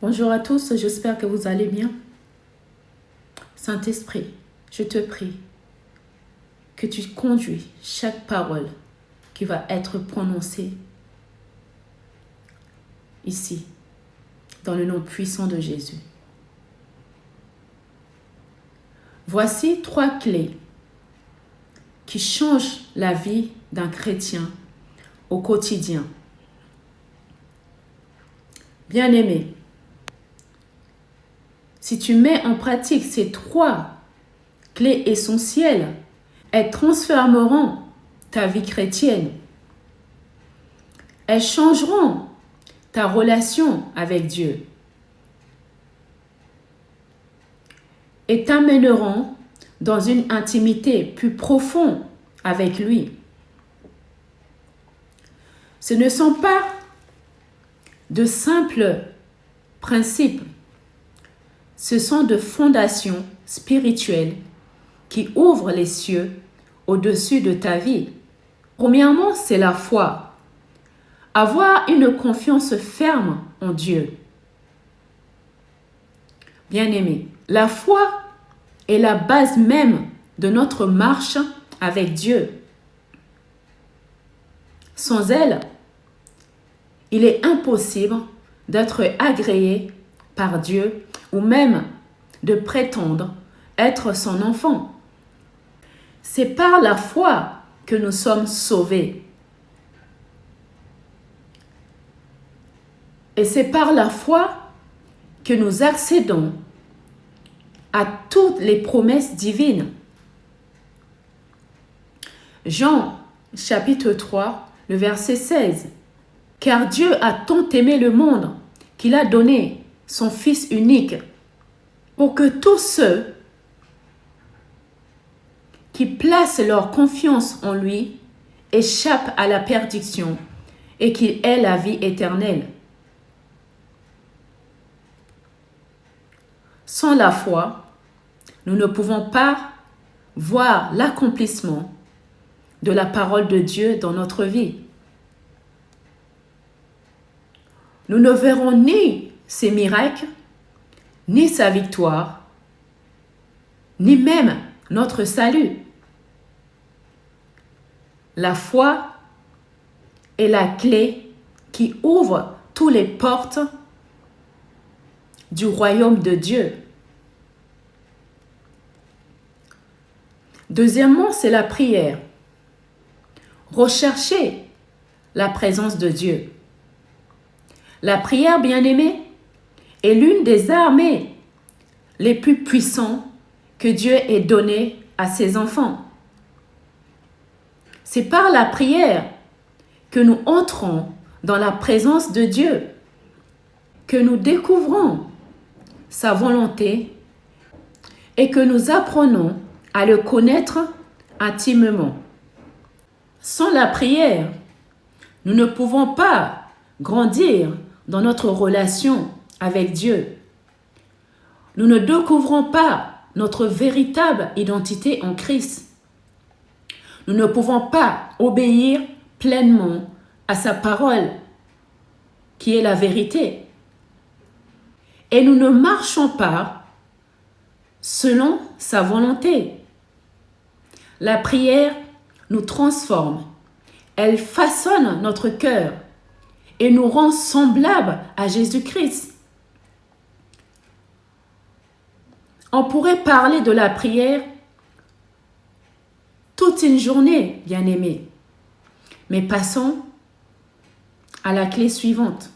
Bonjour à tous, j'espère que vous allez bien. Saint-Esprit, je te prie que tu conduis chaque parole qui va être prononcée ici, dans le nom puissant de Jésus. Voici 3 clés qui changent la vie d'un chrétien au quotidien. Bien-aimé, si tu mets en pratique ces 3 clés essentielles, elles transformeront ta vie chrétienne. Elles changeront ta relation avec Dieu et t'amèneront dans une intimité plus profonde avec lui. Ce ne sont pas de simples principes, ce sont de fondations spirituelles qui ouvrent les cieux au-dessus de ta vie. Premièrement, c'est la foi. Avoir une confiance ferme en Dieu. Bien-aimé, la foi est la base même de notre marche avec Dieu. Sans elle, il est impossible d'être agréé par Dieu ou même de prétendre être son enfant. C'est par la foi que nous sommes sauvés. Et c'est par la foi que nous accédons à toutes les promesses divines. Jean, chapitre 3, le verset 16. Car Dieu a tant aimé le monde qu'il a donné son Fils unique pour que tous ceux qui placent leur confiance en lui échappent à la perdition et qu'ils aient la vie éternelle. Sans la foi, nous ne pouvons pas voir l'accomplissement de la parole de Dieu dans notre vie. Nous ne verrons ni ses miracles, ni sa victoire, ni même notre salut. La foi est la clé qui ouvre toutes les portes du royaume de Dieu. Deuxièmement, c'est la prière. Rechercher la présence de Dieu. La prière, bien-aimée, est l'une des armées les plus puissantes que Dieu ait données à ses enfants. C'est par la prière que nous entrons dans la présence de Dieu, que nous découvrons sa volonté et que nous apprenons à le connaître intimement. Sans la prière, nous ne pouvons pas grandir dans notre relation avec Dieu. Nous ne découvrons pas notre véritable identité en Christ. Nous ne pouvons pas obéir pleinement à sa parole, qui est la vérité. Et nous ne marchons pas selon sa volonté. La prière nous transforme. Elle façonne notre cœur et nous rend semblables à Jésus-Christ. On pourrait parler de la prière toute une journée, bien-aimés. Mais passons à la clé suivante.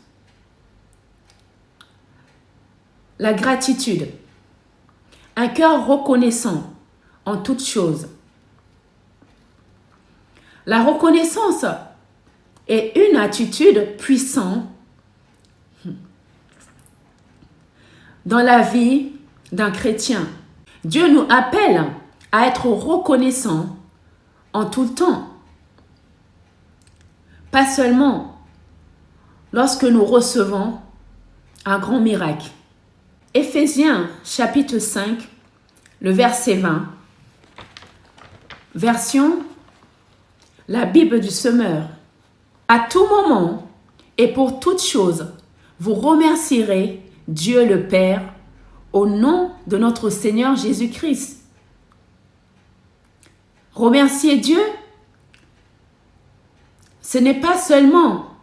La gratitude. Un cœur reconnaissant en toutes choses. La reconnaissance est une attitude puissante dans la vie d'un chrétien. Dieu nous appelle à être reconnaissants en tout temps. Pas seulement lorsque nous recevons un grand miracle. Éphésiens chapitre 5, le verset 20. Version la Bible du semeur. À tout moment et pour toute chose, vous remercierez Dieu le Père, au nom de notre Seigneur Jésus-Christ. Remercier Dieu, ce n'est pas seulement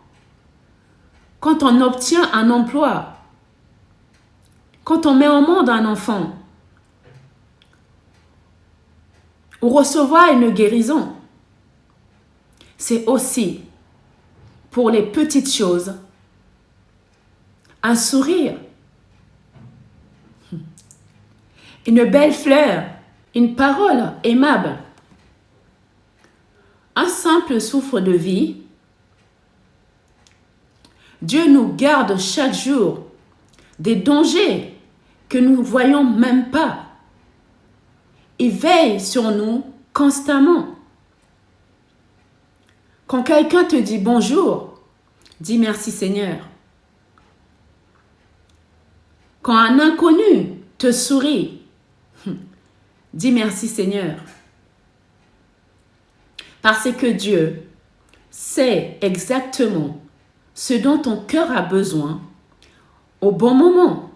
quand on obtient un emploi, quand on met au monde un enfant, ou recevoir une guérison. C'est aussi pour les petites choses, un sourire, une belle fleur, une parole aimable, un simple souffle de vie. Dieu nous garde chaque jour des dangers que nous ne voyons même pas. Il veille sur nous constamment. Quand quelqu'un te dit bonjour, dis merci Seigneur. Quand un inconnu te sourit, dis merci Seigneur. Parce que Dieu sait exactement ce dont ton cœur a besoin au bon moment.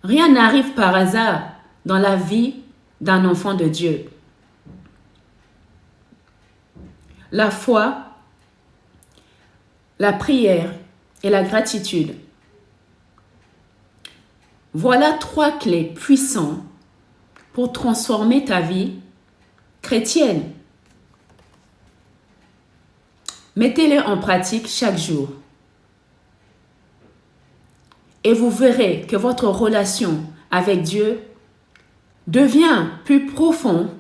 Rien n'arrive par hasard dans la vie d'un enfant de Dieu. La foi, la prière et la gratitude. Voilà 3 clés puissantes pour transformer ta vie chrétienne. Mettez-les en pratique chaque jour. Et vous verrez que votre relation avec Dieu devient plus profonde,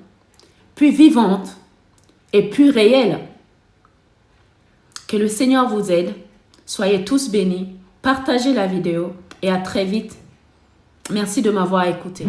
plus vivante et plus réelle. Que le Seigneur vous aide. Soyez tous bénis. Partagez la vidéo et à très vite. Merci de m'avoir écouté.